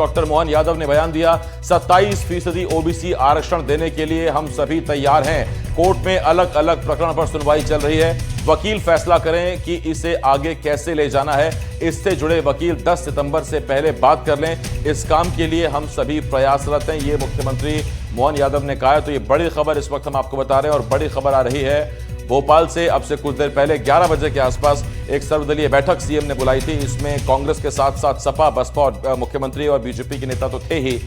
Doctor Mohan Yadav ने बयान दिया, 27% ओबीसी आरक्षण देने के लिए हम सभी तैयार हैं। कोर्ट में अलग अलग प्रकरण पर सुनवाई चल रही है। वकील फैसला करें कि इसे आगे कैसे ले जाना है। इससे जुड़े वकील 10 सितंबर से पहले बात कर लें। इस काम के लिए हम सभी प्रयासरत हैं, ये मुख्यमंत्री मोहन यादव ने कहा है। तो ये बड़ी खबर इस वक्त हम आपको बता रहे हैं और बड़ी खबर आ रही है भोपाल से। अब से कुछ देर पहले 11 बजे के आसपास एक सर्वदलीय बैठक सीएम ने बुलाई थी। इसमें कांग्रेस के साथ साथ सपा, बसपा और मुख्यमंत्री और बीजेपी के नेता तो थे ही,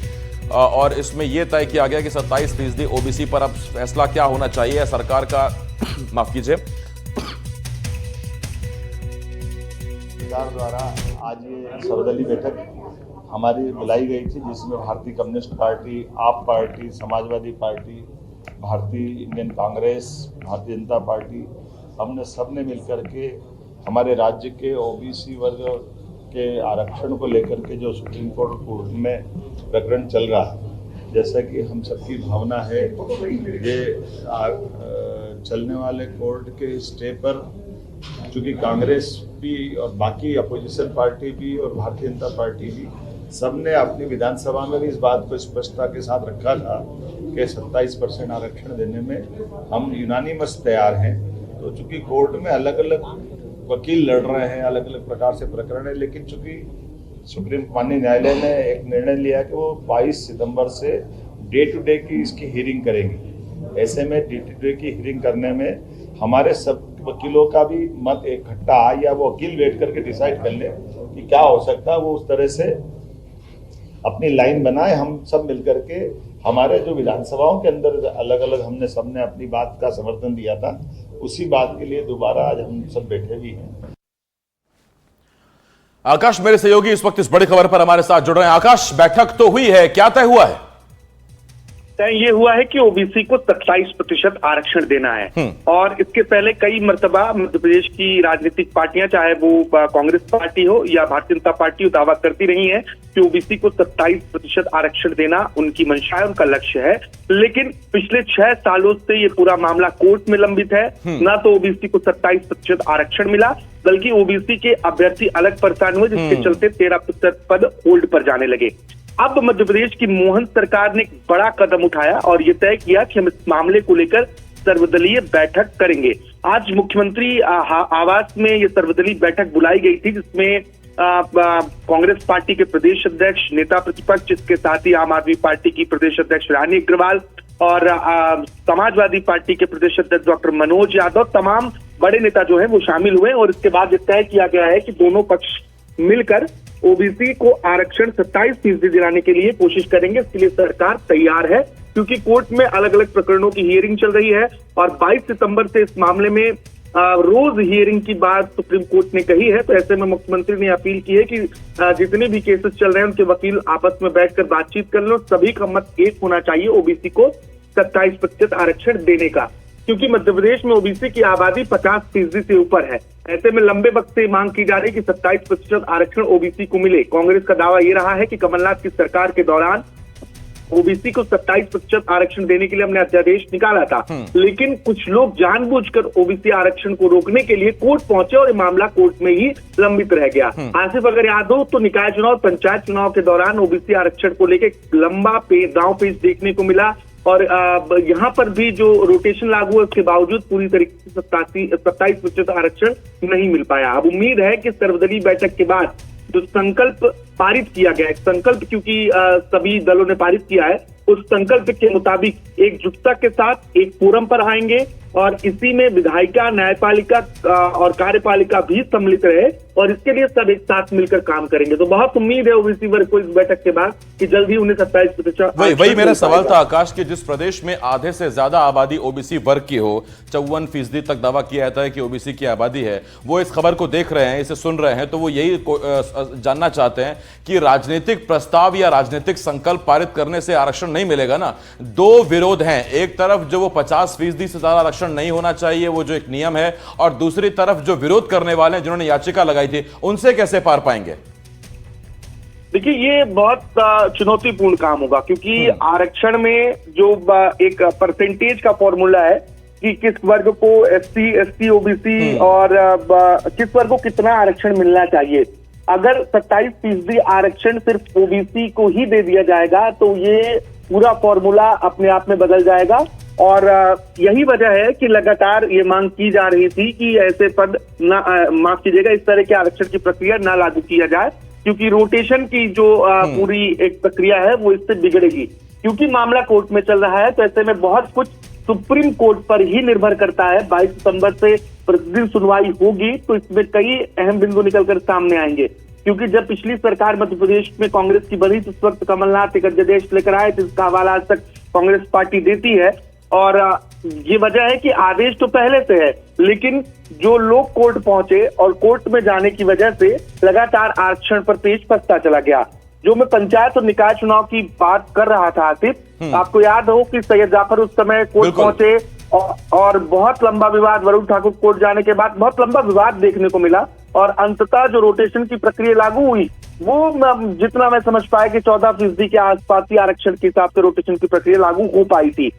और इसमें यह तय किया गया कि 27% ओबीसी पर अब फैसला क्या होना चाहिए सरकार का। माफ कीजिए, सरकार द्वारा आज ये सर्वदलीय बैठक हमारी बुलाई गई थी, जिसमें भारतीय कम्युनिस्ट पार्टी, आप पार्टी, समाजवादी पार्टी, भारतीय इंडियन कांग्रेस, भारतीय जनता पार्टी, हमने सबने मिलकर के हमारे राज्य के ओबीसी वर्ग के आरक्षण को लेकर के जो सुप्रीम कोर्ट में प्रकरण चल रहा है, जैसा कि हम सबकी भावना है, ये चलने वाले कोर्ट के स्टे पर चूँकि कांग्रेस भी और बाकी अपोजिशन पार्टी भी और भारतीय जनता पार्टी भी सबने अपनी विधानसभा में भी इस बात को स्पष्टता के साथ रखा था कि 27% आरक्षण देने में हम यूनानिमस तैयार हैं। तो चूंकि कोर्ट में अलग अलग वकील लड़ रहे हैं, अलग अलग प्रकार से प्रकरण है, लेकिन चूंकि सुप्रीम माननीय न्यायालय ने एक निर्णय लिया कि वो 22 सितंबर से डे टू डे की इसकी हियरिंग करेंगे। ऐसे में डे टू डे की हियरिंग करने में हमारे सब वकीलों का भी मत इकट्ठा आए या वो वकील बैठ करके डिसाइड कर ले कि क्या हो सकता है, वो उस तरह से अपनी लाइन बनाए। हम सब मिलकर के हमारे जो विधानसभाओं के अंदर अलग अलग हमने सबने अपनी बात का समर्थन दिया था, उसी बात के लिए दोबारा आज हम सब बैठे भी हैं। आकाश मेरे सहयोगी इस वक्त इस बड़ी खबर पर हमारे साथ जुड़ रहे हैं। आकाश, बैठक तो हुई है, क्या तय हुआ है? तय ये हुआ है कि ओबीसी को 27% आरक्षण देना है। और इसके पहले कई मर्तबा मध्य प्रदेश की राजनीतिक पार्टियां, चाहे वो कांग्रेस पार्टी हो या भारतीय जनता पार्टी हो, दावा करती रही है कि ओबीसी को 27% आरक्षण देना उनकी मंशा है, उनका लक्ष्य है। लेकिन पिछले 6 सालों से ये पूरा मामला कोर्ट में लंबित है। ना तो ओबीसी को 27% आरक्षण मिला, बल्कि ओबीसी के अभ्यर्थी अलग परेशान हुए, जिसके चलते 13% पद होल्ड पर जाने लगे। अब मध्य प्रदेश की मोहन सरकार ने एक बड़ा कदम उठाया और ये तय किया कि हम इस मामले को लेकर सर्वदलीय बैठक करेंगे। आज मुख्यमंत्री आवास में ये सर्वदलीय बैठक बुलाई गई थी, जिसमें कांग्रेस पार्टी के प्रदेश अध्यक्ष, नेता प्रतिपक्ष, इसके साथ ही आम आदमी पार्टी की प्रदेश अध्यक्ष रानी अग्रवाल और समाजवादी पार्टी के प्रदेश अध्यक्ष डॉक्टर मनोज यादव, तमाम बड़े नेता जो है वो शामिल हुए। और इसके बाद ये तय किया गया है कि दोनों पक्ष मिलकर ओबीसी को आरक्षण 27% दिलाने के लिए कोशिश करेंगे। इसके लिए सरकार तैयार है, क्योंकि कोर्ट में अलग अलग प्रकरणों की हियरिंग चल रही है और 22 सितंबर से इस मामले में रोज हियरिंग की बात सुप्रीम कोर्ट ने कही है। तो ऐसे में मुख्यमंत्री ने अपील की है कि जितने भी केसेस चल रहे हैं उनके वकील आपस में बैठकर बातचीत कर लो। सभी का मत एक होना चाहिए ओबीसी को 27% आरक्षण देने का, क्योंकि मध्य प्रदेश में ओबीसी की आबादी 50% से ऊपर है। ऐसे में लंबे वक्त से मांग की जा रही है कि 27% आरक्षण ओबीसी को मिले। कांग्रेस का दावा ये रहा है कि कमलनाथ की सरकार के दौरान ओबीसी को 27% आरक्षण देने के लिए हमने अध्यादेश निकाला था, लेकिन कुछ लोग जानबूझकर ओबीसी आरक्षण को रोकने के लिए कोर्ट पहुंचे और ये मामला कोर्ट में ही लंबित रह गया। आसिफ, अगर याद हो तो निकाय चुनाव, पंचायत चुनाव के दौरान ओबीसी आरक्षण को लेकर लंबा दांव पेच देखने को मिला और यहाँ पर भी जो रोटेशन लागू है उसके बावजूद पूरी तरीके से 27% आरक्षण नहीं मिल पाया। अब उम्मीद है कि सर्वदलीय बैठक के बाद जो संकल्प पारित किया गया है, संकल्प क्योंकि सभी दलों ने पारित किया है, उस संकल्प के मुताबिक एकजुटता के साथ एक फोरम पर आएंगे और इसी में विधायिका, न्यायपालिका और कार्यपालिका भी सम्मिलित रहे और इसके लिए सब एक साथ मिलकर काम करेंगे। तो बहुत उम्मीद है ओबीसी वर्ग को इस बैठक के बाद कि जल्द ही उन्हें 27%। वही मेरा सवाल था आकाश, कि जिस प्रदेश में आधे से ज्यादा आबादी ओबीसी वर्ग की हो, 54% तक दावा किया जाता है कि ओबीसी की आबादी है, वो इस खबर को देख रहे हैं, इसे सुन रहे हैं, तो वो यही जानना चाहते हैं कि राजनीतिक प्रस्ताव या राजनीतिक संकल्प पारित करने से आरक्षण नहीं मिलेगा ना। दो विरोध हैं, एक तरफ जो वो 50% से ज्यादा आरक्षण नहीं होना चाहिए, वो जो एक नियम है, और दूसरी तरफ जो विरोध करने वाले हैं जिन्होंने याचिका लगाई थी, उनसे कैसे पार पाएंगे? देखिए, ये बहुत चुनौतीपूर्ण काम होगा, क्योंकि आरक्षण में जो एक परसेंटेज का फॉर्मूला है कि किस वर्ग को SC, ST, OBC और किस वर्ग को कितना आरक्षण मिलना चाहिए, अगर 27% आरक्षण सिर्फ ओबीसी को ही दे दिया जाएगा तो ये पूरा फॉर्मूला अपने आप में बदल जाएगा। और यही वजह है कि लगातार ये मांग की जा रही थी कि ऐसे पद माफ कीजिएगा, इस तरह के आरक्षण की प्रक्रिया ना लागू किया जाए, क्योंकि रोटेशन की जो पूरी एक प्रक्रिया है वो इससे बिगड़ेगी। क्योंकि मामला कोर्ट में चल रहा है तो ऐसे में बहुत कुछ सुप्रीम कोर्ट पर ही निर्भर करता है। 22 सितंबर से प्रतिदिन सुनवाई होगी तो इसमें कई अहम बिंदु निकलकर सामने आएंगे। क्योंकि जब पिछली सरकार मध्य प्रदेश में कांग्रेस की बनी, उस वक्त कमलनाथ एक अध्यादेश लेकर आए जिसका हवाला आज तक कांग्रेस पार्टी देती है। और ये वजह है कि आदेश तो पहले से है, लेकिन जो लोग कोर्ट पहुंचे और कोर्ट में जाने की वजह से लगातार आरक्षण पर पेच फंसता चला गया। जो मैं पंचायत और निकाय चुनाव की बात कर रहा था आसिफ, आपको याद हो कि सैयद जाफर उस समय कोर्ट पहुंचे और बहुत लंबा विवाद, वरुण ठाकुर कोर्ट जाने के बाद बहुत लंबा विवाद देखने को मिला और अंततः जो रोटेशन की प्रक्रिया लागू हुई वो जितना मैं समझ पाया कि 14% के आसपास ही आरक्षण के हिसाब से रोटेशन की प्रक्रिया लागू हो पाई थी।